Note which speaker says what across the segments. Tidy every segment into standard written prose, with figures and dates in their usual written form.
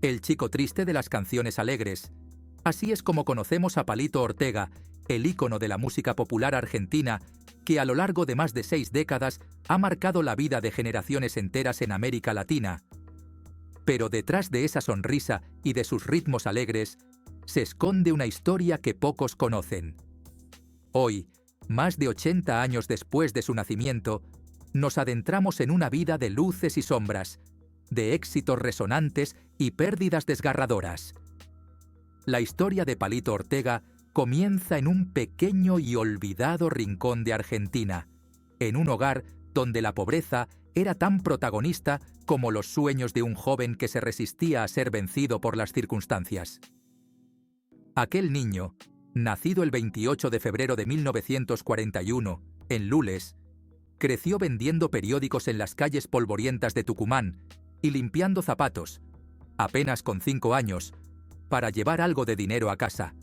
Speaker 1: el chico triste de las canciones alegres. Así es como conocemos a Palito Ortega, el ícono de la música popular argentina, que a lo largo de más de 6 décadas ha marcado la vida de generaciones enteras en América Latina. Pero detrás de esa sonrisa y de sus ritmos alegres, se esconde una historia que pocos conocen. Hoy, más de 80 años después de su nacimiento, nos adentramos en una vida de luces y sombras, de éxitos resonantes y pérdidas desgarradoras. La historia de Palito Ortega comienza en un pequeño y olvidado rincón de Argentina, en un hogar donde la pobreza era tan protagonista como los sueños de un joven que se resistía a ser vencido por las circunstancias. Aquel niño, nacido el 28 de febrero de 1941, en Lules, creció vendiendo periódicos en las calles polvorientas de Tucumán y limpiando zapatos, apenas con 5 años, para llevar algo de dinero a casa.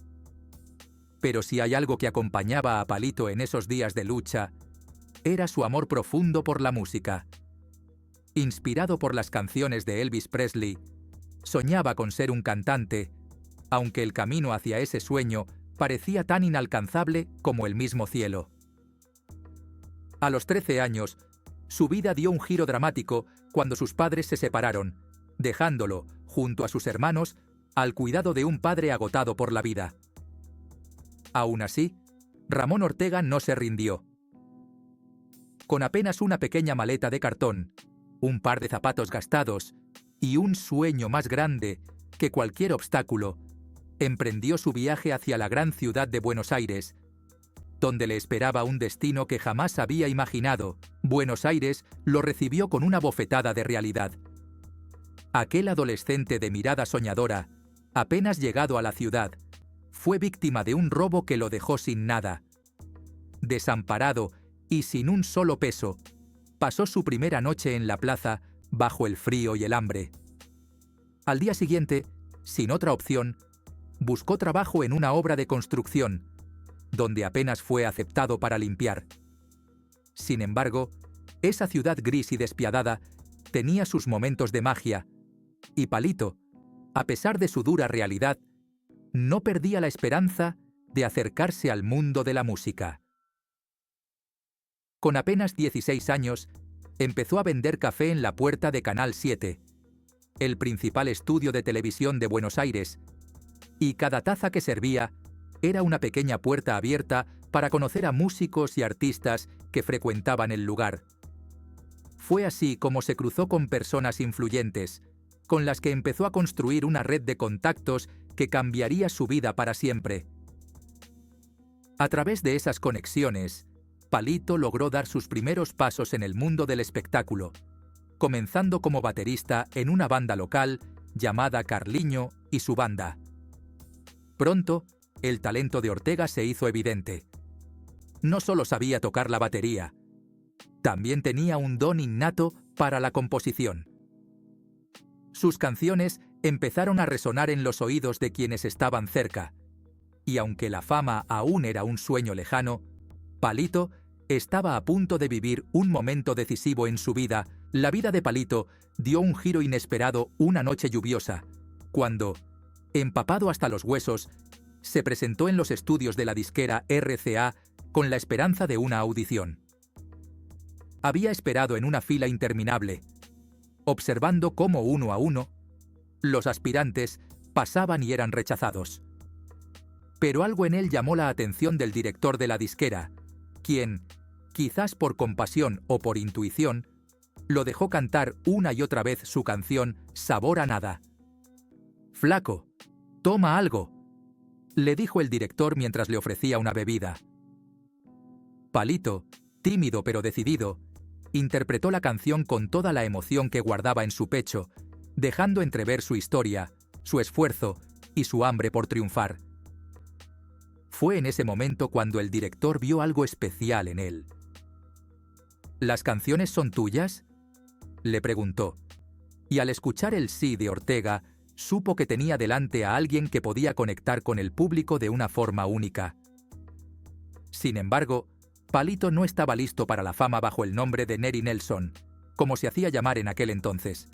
Speaker 1: Pero si hay algo que acompañaba a Palito en esos días de lucha, era su amor profundo por la música. Inspirado por las canciones de Elvis Presley, soñaba con ser un cantante, aunque el camino hacia ese sueño parecía tan inalcanzable como el mismo cielo. A los 13 años, su vida dio un giro dramático cuando sus padres se separaron, dejándolo, junto a sus hermanos, al cuidado de un padre agotado por la vida. Aún así, Ramón Ortega no se rindió. Con apenas una pequeña maleta de cartón, un par de zapatos gastados y un sueño más grande que cualquier obstáculo, emprendió su viaje hacia la gran ciudad de Buenos Aires, donde le esperaba un destino que jamás había imaginado. Buenos Aires lo recibió con una bofetada de realidad. Aquel adolescente de mirada soñadora, apenas llegado a la ciudad, fue víctima de un robo que lo dejó sin nada. Desamparado y sin un solo peso, pasó su primera noche en la plaza bajo el frío y el hambre. Al día siguiente, sin otra opción, buscó trabajo en una obra de construcción, donde apenas fue aceptado para limpiar. Sin embargo, esa ciudad gris y despiadada tenía sus momentos de magia, y Palito, a pesar de su dura realidad, no perdía la esperanza de acercarse al mundo de la música. Con apenas 16 años, empezó a vender café en la puerta de Canal 7, el principal estudio de televisión de Buenos Aires, y cada taza que servía era una pequeña puerta abierta para conocer a músicos y artistas que frecuentaban el lugar. Fue así como se cruzó con personas influyentes, con las que empezó a construir una red de contactos que cambiaría su vida para siempre. A través de esas conexiones, Palito logró dar sus primeros pasos en el mundo del espectáculo, comenzando como baterista en una banda local llamada Carliño y su banda. Pronto, el talento de Ortega se hizo evidente. No solo sabía tocar la batería, también tenía un don innato para la composición. Sus canciones empezaron a resonar en los oídos de quienes estaban cerca, y aunque la fama aún era un sueño lejano, Palito estaba a punto de vivir un momento decisivo en su vida. La vida de Palito dio un giro inesperado una noche lluviosa, cuando, empapado hasta los huesos, se presentó en los estudios de la disquera RCA con la esperanza de una audición. Había esperado en una fila interminable, observando cómo uno a uno los aspirantes pasaban y eran rechazados. Pero algo en él llamó la atención del director de la disquera, quien, quizás por compasión o por intuición, lo dejó cantar una y otra vez su canción Sabor a nada. «Flaco, toma algo», le dijo el director mientras le ofrecía una bebida. Palito, tímido pero decidido, interpretó la canción con toda la emoción que guardaba en su pecho, dejando entrever su historia, su esfuerzo y su hambre por triunfar. Fue en ese momento cuando el director vio algo especial en él. «¿Las canciones son tuyas?», le preguntó, y al escuchar el sí de Ortega, supo que tenía delante a alguien que podía conectar con el público de una forma única. Sin embargo, Palito no estaba listo para la fama bajo el nombre de Neri Nelson, como se hacía llamar en aquel entonces.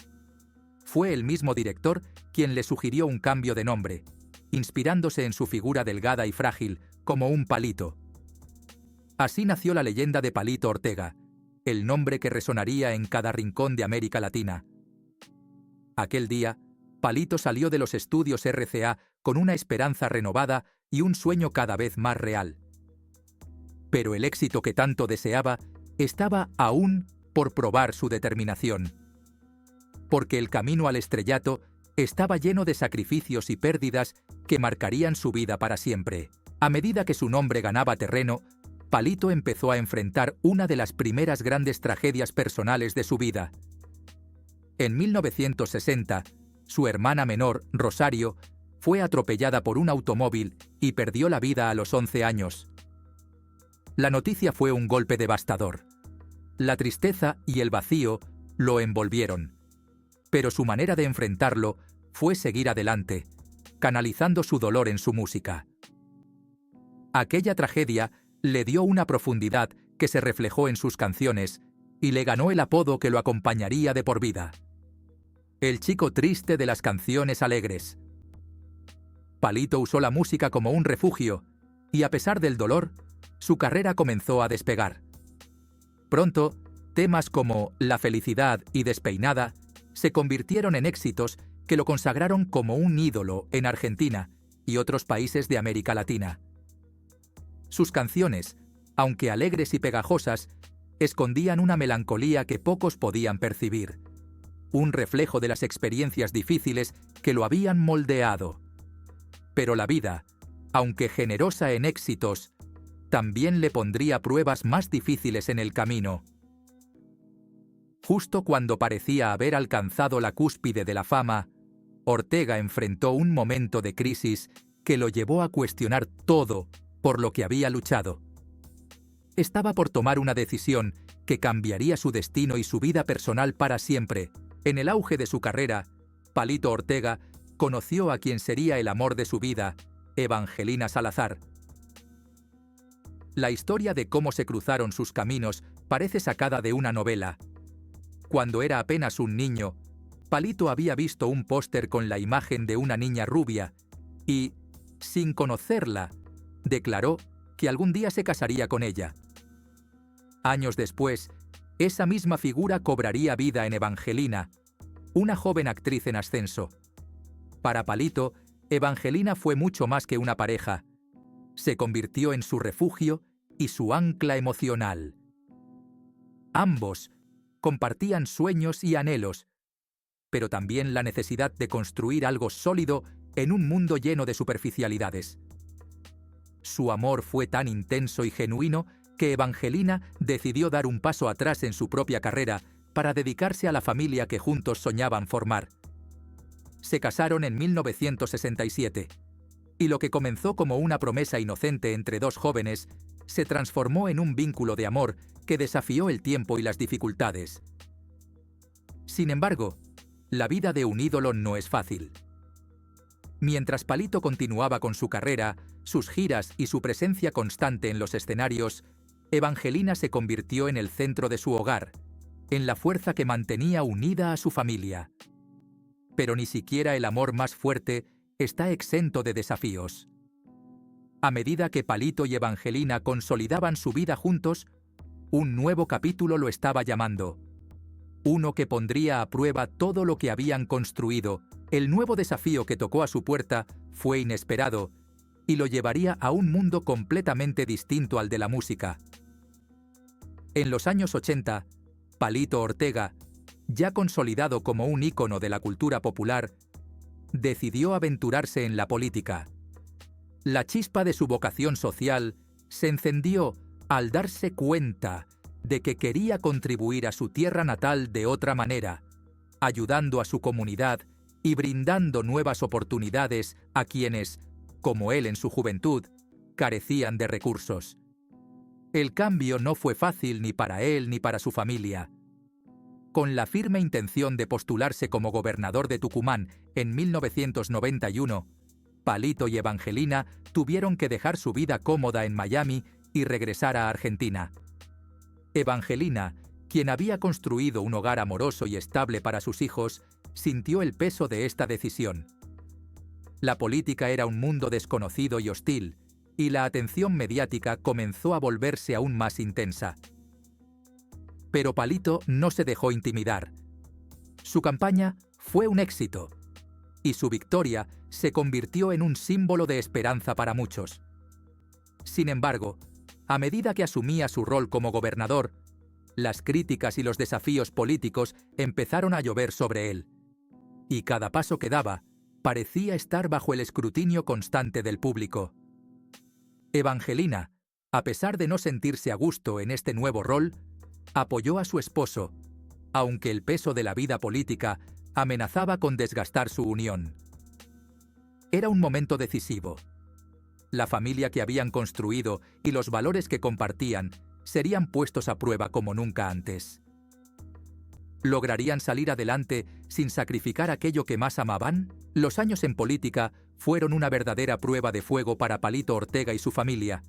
Speaker 1: fue el mismo director quien le sugirió un cambio de nombre, inspirándose en su figura delgada y frágil, como un palito. Así nació la leyenda de Palito Ortega, el nombre que resonaría en cada rincón de América Latina. Aquel día, Palito salió de los estudios RCA con una esperanza renovada y un sueño cada vez más real. Pero el éxito que tanto deseaba estaba aún por probar su determinación. Porque el camino al estrellato estaba lleno de sacrificios y pérdidas que marcarían su vida para siempre. A medida que su nombre ganaba terreno, Palito empezó a enfrentar una de las primeras grandes tragedias personales de su vida. En 1960, su hermana menor, Rosario, fue atropellada por un automóvil y perdió la vida a los 11 años. La noticia fue un golpe devastador. La tristeza y el vacío lo envolvieron, pero su manera de enfrentarlo fue seguir adelante, canalizando su dolor en su música. Aquella tragedia le dio una profundidad que se reflejó en sus canciones y le ganó el apodo que lo acompañaría de por vida: el chico triste de las canciones alegres. Palito usó la música como un refugio y, a pesar del dolor, su carrera comenzó a despegar. Pronto, temas como La felicidad y Despeinada se convirtieron en éxitos que lo consagraron como un ídolo en Argentina y otros países de América Latina. Sus canciones, aunque alegres y pegajosas, escondían una melancolía que pocos podían percibir, un reflejo de las experiencias difíciles que lo habían moldeado. Pero la vida, aunque generosa en éxitos, también le pondría pruebas más difíciles en el camino. Justo cuando parecía haber alcanzado la cúspide de la fama, Ortega enfrentó un momento de crisis que lo llevó a cuestionar todo por lo que había luchado. Estaba por tomar una decisión que cambiaría su destino y su vida personal para siempre. En el auge de su carrera, Palito Ortega conoció a quien sería el amor de su vida, Evangelina Salazar. La historia de cómo se cruzaron sus caminos parece sacada de una novela. Cuando era apenas un niño, Palito había visto un póster con la imagen de una niña rubia y, sin conocerla, declaró que algún día se casaría con ella. Años después, esa misma figura cobraría vida en Evangelina, una joven actriz en ascenso. Para Palito, Evangelina fue mucho más que una pareja. Se convirtió en su refugio y su ancla emocional. Ambos compartían sueños y anhelos, pero también la necesidad de construir algo sólido en un mundo lleno de superficialidades. Su amor fue tan intenso y genuino que Evangelina decidió dar un paso atrás en su propia carrera para dedicarse a la familia que juntos soñaban formar. Se casaron en 1967, y lo que comenzó como una promesa inocente entre dos jóvenes se transformó en un vínculo de amor que desafió el tiempo y las dificultades. Sin embargo, la vida de un ídolo no es fácil. Mientras Palito continuaba con su carrera, sus giras y su presencia constante en los escenarios, Evangelina se convirtió en el centro de su hogar, en la fuerza que mantenía unida a su familia. Pero ni siquiera el amor más fuerte está exento de desafíos. A medida que Palito y Evangelina consolidaban su vida juntos, un nuevo capítulo lo estaba llamando. Uno que pondría a prueba todo lo que habían construido. El nuevo desafío que tocó a su puerta fue inesperado y lo llevaría a un mundo completamente distinto al de la música. En los años 80, Palito Ortega, ya consolidado como un ícono de la cultura popular, decidió aventurarse en la política. La chispa de su vocación social se encendió al darse cuenta de que quería contribuir a su tierra natal de otra manera, ayudando a su comunidad y brindando nuevas oportunidades a quienes, como él en su juventud, carecían de recursos. El cambio no fue fácil ni para él ni para su familia. Con la firme intención de postularse como gobernador de Tucumán en 1991, Palito y Evangelina tuvieron que dejar su vida cómoda en Miami y regresar a Argentina. Evangelina, quien había construido un hogar amoroso y estable para sus hijos, sintió el peso de esta decisión. La política era un mundo desconocido y hostil, y la atención mediática comenzó a volverse aún más intensa. Pero Palito no se dejó intimidar. Su campaña fue un éxito, y su victoria se convirtió en un símbolo de esperanza para muchos. Sin embargo, a medida que asumía su rol como gobernador, las críticas y los desafíos políticos empezaron a llover sobre él, y cada paso que daba parecía estar bajo el escrutinio constante del público. Evangelina, a pesar de no sentirse a gusto en este nuevo rol, apoyó a su esposo, aunque el peso de la vida política amenazaba con desgastar su unión. Era un momento decisivo. La familia que habían construido y los valores que compartían serían puestos a prueba como nunca antes. ¿Lograrían salir adelante sin sacrificar aquello que más amaban? Los años en política fueron una verdadera prueba de fuego para Palito Ortega y su familia.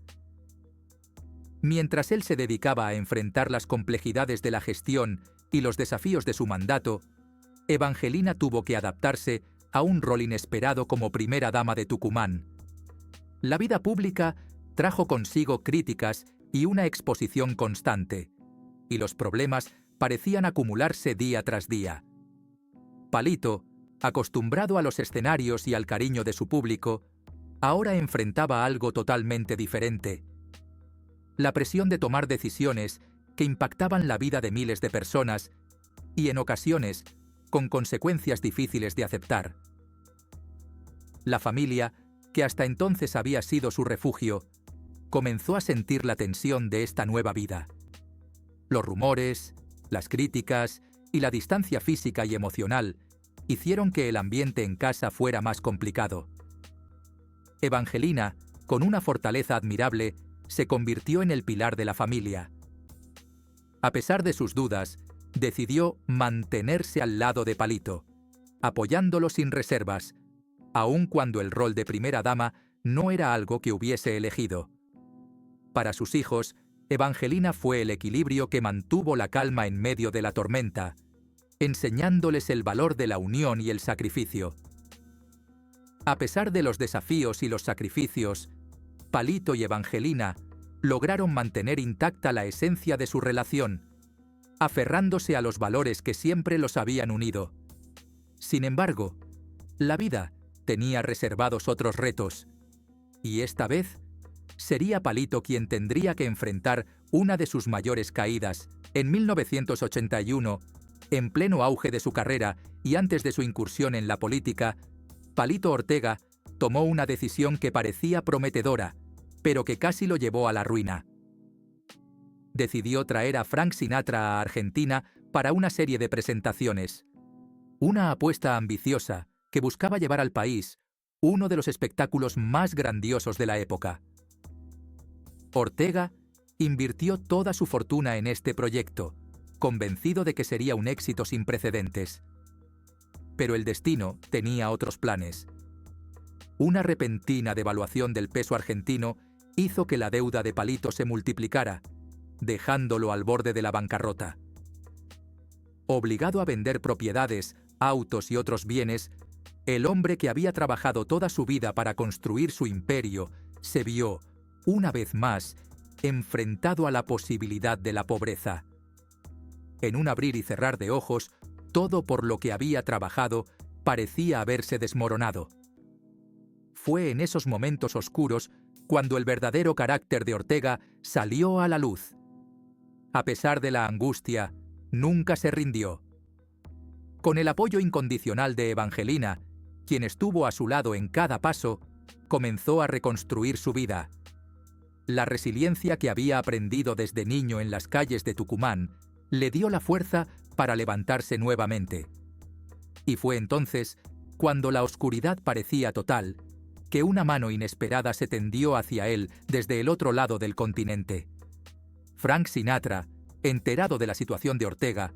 Speaker 1: Mientras él se dedicaba a enfrentar las complejidades de la gestión y los desafíos de su mandato, Evangelina tuvo que adaptarse a un rol inesperado como primera dama de Tucumán. La vida pública trajo consigo críticas y una exposición constante, y los problemas parecían acumularse día tras día. Palito, acostumbrado a los escenarios y al cariño de su público, ahora enfrentaba algo totalmente diferente: la presión de tomar decisiones que impactaban la vida de miles de personas y, en ocasiones, con consecuencias difíciles de aceptar. La familia, que hasta entonces había sido su refugio, comenzó a sentir la tensión de esta nueva vida. Los rumores, las críticas y la distancia física y emocional hicieron que el ambiente en casa fuera más complicado. Evangelina, con una fortaleza admirable, se convirtió en el pilar de la familia. A pesar de sus dudas, decidió mantenerse al lado de Palito, apoyándolo sin reservas, aun cuando el rol de primera dama no era algo que hubiese elegido. Para sus hijos, Evangelina fue el equilibrio que mantuvo la calma en medio de la tormenta, enseñándoles el valor de la unión y el sacrificio. A pesar de los desafíos y los sacrificios, Palito y Evangelina lograron mantener intacta la esencia de su relación, aferrándose a los valores que siempre los habían unido. Sin embargo, la vida tenía reservados otros retos, y esta vez sería Palito quien tendría que enfrentar una de sus mayores caídas. En 1981, en pleno auge de su carrera y antes de su incursión en la política, Palito Ortega tomó una decisión que parecía prometedora, pero que casi lo llevó a la ruina. Decidió traer a Frank Sinatra a Argentina para una serie de presentaciones. Una apuesta ambiciosa que buscaba llevar al país uno de los espectáculos más grandiosos de la época. Ortega invirtió toda su fortuna en este proyecto, convencido de que sería un éxito sin precedentes. Pero el destino tenía otros planes. Una repentina devaluación del peso argentino hizo que la deuda de Palito se multiplicara, dejándolo al borde de la bancarrota. Obligado a vender propiedades, autos y otros bienes, el hombre que había trabajado toda su vida para construir su imperio se vio, una vez más, enfrentado a la posibilidad de la pobreza. En un abrir y cerrar de ojos, todo por lo que había trabajado parecía haberse desmoronado. Fue en esos momentos oscuros cuando el verdadero carácter de Ortega salió a la luz. A pesar de la angustia, nunca se rindió. Con el apoyo incondicional de Evangelina, quien estuvo a su lado en cada paso, comenzó a reconstruir su vida. La resiliencia que había aprendido desde niño en las calles de Tucumán le dio la fuerza para levantarse nuevamente. Y fue entonces, cuando la oscuridad parecía total, que una mano inesperada se tendió hacia él desde el otro lado del continente. Frank Sinatra, enterado de la situación de Ortega,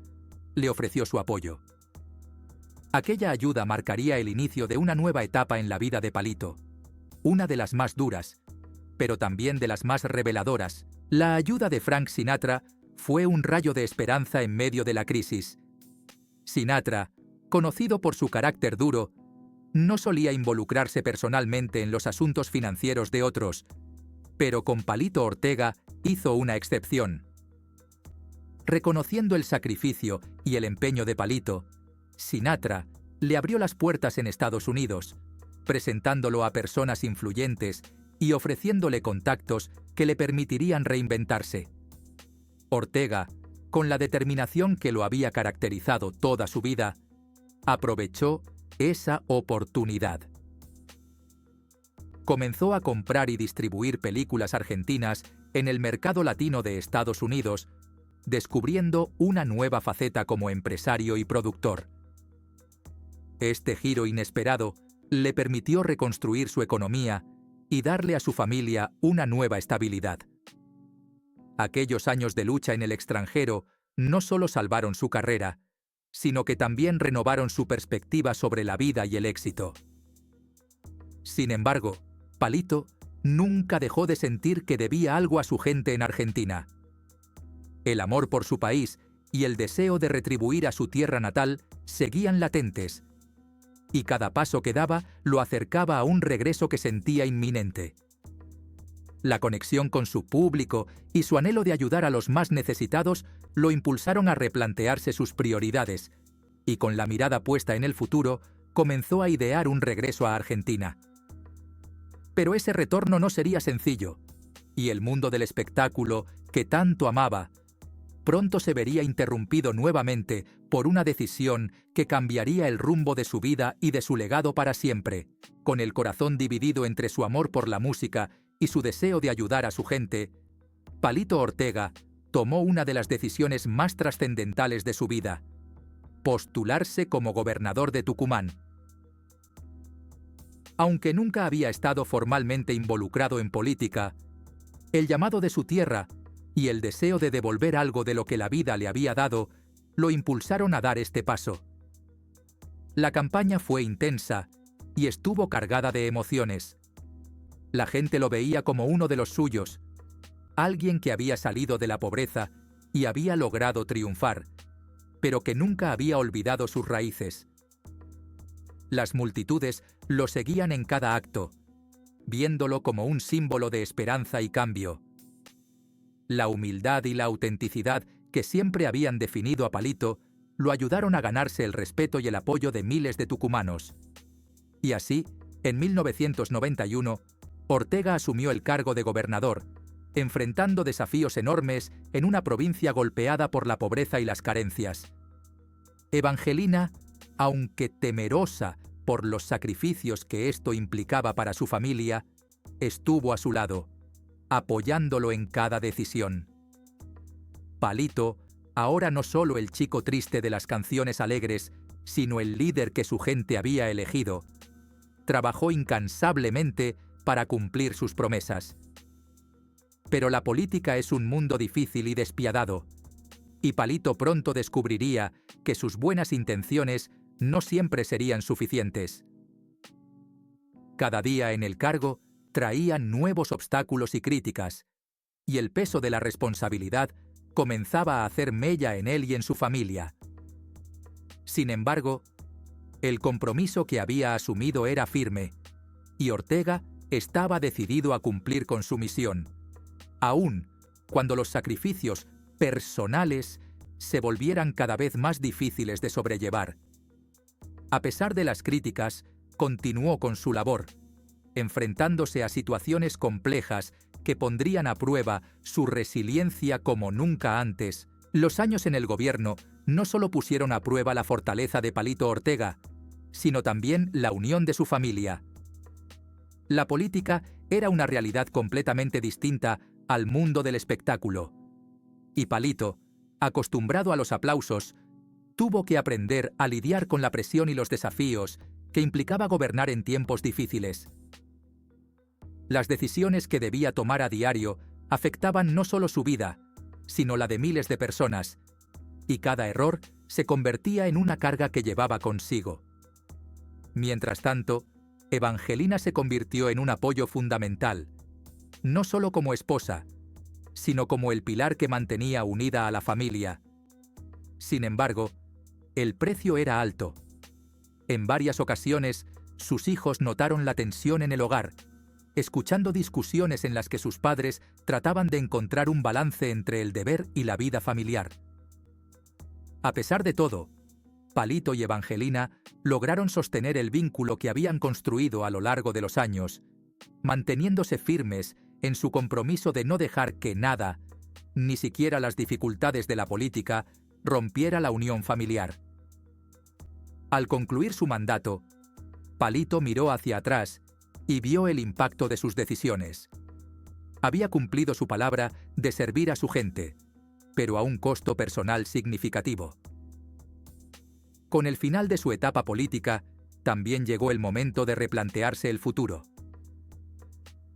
Speaker 1: le ofreció su apoyo. Aquella ayuda marcaría el inicio de una nueva etapa en la vida de Palito, una de las más duras, pero también de las más reveladoras. La ayuda de Frank Sinatra fue un rayo de esperanza en medio de la crisis. Sinatra, conocido por su carácter duro, no solía involucrarse personalmente en los asuntos financieros de otros, pero con Palito Ortega hizo una excepción. Reconociendo el sacrificio y el empeño de Palito, Sinatra le abrió las puertas en Estados Unidos, presentándolo a personas influyentes y ofreciéndole contactos que le permitirían reinventarse. Ortega, con la determinación que lo había caracterizado toda su vida, aprovechó esa oportunidad. Comenzó a comprar y distribuir películas argentinas en el mercado latino de Estados Unidos, descubriendo una nueva faceta como empresario y productor. Este giro inesperado le permitió reconstruir su economía y darle a su familia una nueva estabilidad. Aquellos años de lucha en el extranjero no solo salvaron su carrera, sino que también renovaron su perspectiva sobre la vida y el éxito. Sin embargo, Palito nunca dejó de sentir que debía algo a su gente en Argentina. El amor por su país y el deseo de retribuir a su tierra natal seguían latentes, y cada paso que daba lo acercaba a un regreso que sentía inminente. La conexión con su público y su anhelo de ayudar a los más necesitados lo impulsaron a replantearse sus prioridades, y con la mirada puesta en el futuro, comenzó a idear un regreso a Argentina. Pero ese retorno no sería sencillo, y el mundo del espectáculo, que tanto amaba, pronto se vería interrumpido nuevamente por una decisión que cambiaría el rumbo de su vida y de su legado para siempre. Con el corazón dividido entre su amor por la música y su deseo de ayudar a su gente, Palito Ortega tomó una de las decisiones más trascendentales de su vida: postularse como gobernador de Tucumán. Aunque nunca había estado formalmente involucrado en política, el llamado de su tierra y el deseo de devolver algo de lo que la vida le había dado lo impulsaron a dar este paso. La campaña fue intensa y estuvo cargada de emociones. La gente lo veía como uno de los suyos, alguien que había salido de la pobreza y había logrado triunfar, pero que nunca había olvidado sus raíces. Las multitudes lo seguían en cada acto, viéndolo como un símbolo de esperanza y cambio. La humildad y la autenticidad que siempre habían definido a Palito lo ayudaron a ganarse el respeto y el apoyo de miles de tucumanos. Y así, en 1991, Ortega asumió el cargo de gobernador, enfrentando desafíos enormes en una provincia golpeada por la pobreza y las carencias. Evangelina, aunque temerosa por los sacrificios que esto implicaba para su familia, estuvo a su lado, apoyándolo en cada decisión. Palito, ahora no solo el chico triste de las canciones alegres, sino el líder que su gente había elegido, trabajó incansablemente para cumplir sus promesas. Pero la política es un mundo difícil y despiadado, y Palito pronto descubriría que sus buenas intenciones no siempre serían suficientes. Cada día en el cargo traía nuevos obstáculos y críticas, y el peso de la responsabilidad comenzaba a hacer mella en él y en su familia. Sin embargo, el compromiso que había asumido era firme, y Ortega estaba decidido a cumplir con su misión, aun cuando los sacrificios personales se volvieran cada vez más difíciles de sobrellevar. A pesar de las críticas, continuó con su labor, enfrentándose a situaciones complejas que pondrían a prueba su resiliencia como nunca antes. Los años en el gobierno no solo pusieron a prueba la fortaleza de Palito Ortega, sino también la unión de su familia. La política era una realidad completamente distinta al mundo del espectáculo. Y Palito, acostumbrado a los aplausos, tuvo que aprender a lidiar con la presión y los desafíos que implicaba gobernar en tiempos difíciles. Las decisiones que debía tomar a diario afectaban no solo su vida, sino la de miles de personas, y cada error se convertía en una carga que llevaba consigo. Mientras tanto, Evangelina se convirtió en un apoyo fundamental, no solo como esposa, sino como el pilar que mantenía unida a la familia. Sin embargo, el precio era alto, En varias ocasiones, sus hijos notaron la tensión en el hogar, escuchando discusiones en las que sus padres trataban de encontrar un balance entre el deber y la vida familiar. A pesar de todo, Palito y Evangelina lograron sostener el vínculo que habían construido a lo largo de los años, manteniéndose firmes en su compromiso de no dejar que nada, ni siquiera las dificultades de la política, rompiera la unión familiar. Al concluir su mandato, Palito miró hacia atrás y vio el impacto de sus decisiones. Había cumplido su palabra de servir a su gente, pero a un costo personal significativo. Con el final de su etapa política, también llegó el momento de replantearse el futuro.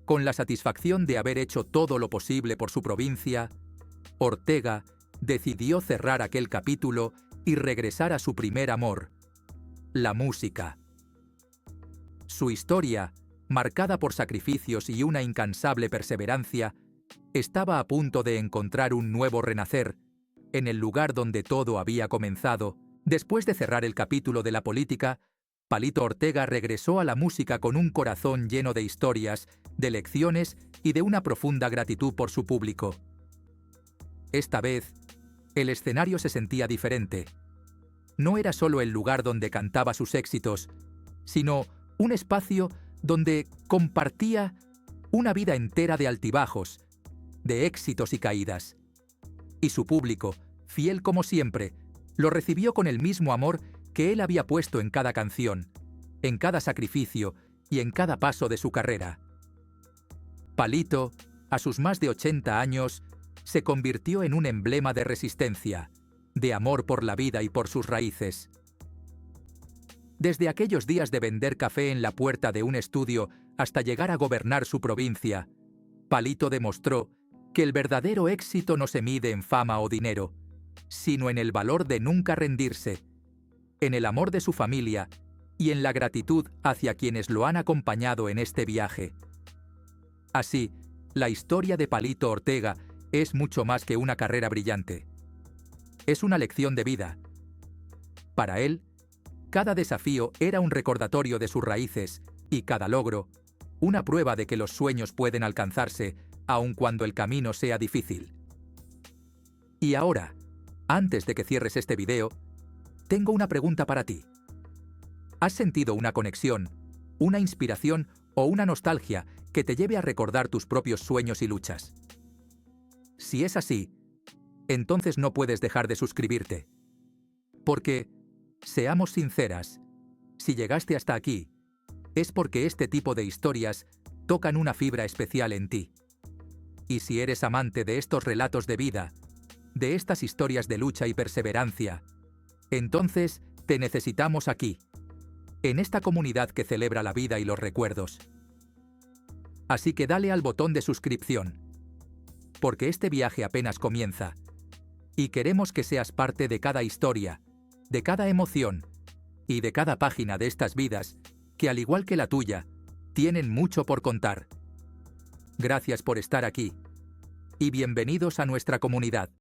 Speaker 1: Con la satisfacción de haber hecho todo lo posible por su provincia, Ortega decidió cerrar aquel capítulo y regresar a su primer amor, la música. Su historia, marcada por sacrificios y una incansable perseverancia, estaba a punto de encontrar un nuevo renacer en el lugar donde todo había comenzado. Después de cerrar el capítulo de la política, Palito Ortega regresó a la música con un corazón lleno de historias, de lecciones y de una profunda gratitud por su público. Esta vez, el escenario se sentía diferente. No era solo el lugar donde cantaba sus éxitos, sino un espacio donde compartía una vida entera de altibajos, de éxitos y caídas. Y su público, fiel como siempre, lo recibió con el mismo amor que él había puesto en cada canción, en cada sacrificio y en cada paso de su carrera. Palito, a sus más de 80 años, se convirtió en un emblema de resistencia, de amor por la vida y por sus raíces. Desde aquellos días de vender café en la puerta de un estudio hasta llegar a gobernar su provincia, Palito demostró que el verdadero éxito no se mide en fama o dinero, sino en el valor de nunca rendirse, en el amor de su familia y en la gratitud hacia quienes lo han acompañado en este viaje. Así, la historia de Palito Ortega es mucho más que una carrera brillante. Es una lección de vida. Para él, cada desafío era un recordatorio de sus raíces y cada logro, una prueba de que los sueños pueden alcanzarse aun cuando el camino sea difícil. Y ahora, antes de que cierres este video, tengo una pregunta para ti. ¿Has sentido una conexión, una inspiración o una nostalgia que te lleve a recordar tus propios sueños y luchas? Si es así, entonces no puedes dejar de suscribirte. Porque, seamos sinceras, si llegaste hasta aquí, es porque este tipo de historias tocan una fibra especial en ti. Y si eres amante de estos relatos de vida, de estas historias de lucha y perseverancia, entonces te necesitamos aquí, en esta comunidad que celebra la vida y los recuerdos. Así que dale al botón de suscripción, porque este viaje apenas comienza, y queremos que seas parte de cada historia, de cada emoción y de cada página de estas vidas que, al igual que la tuya, tienen mucho por contar. Gracias por estar aquí, y bienvenidos a nuestra comunidad.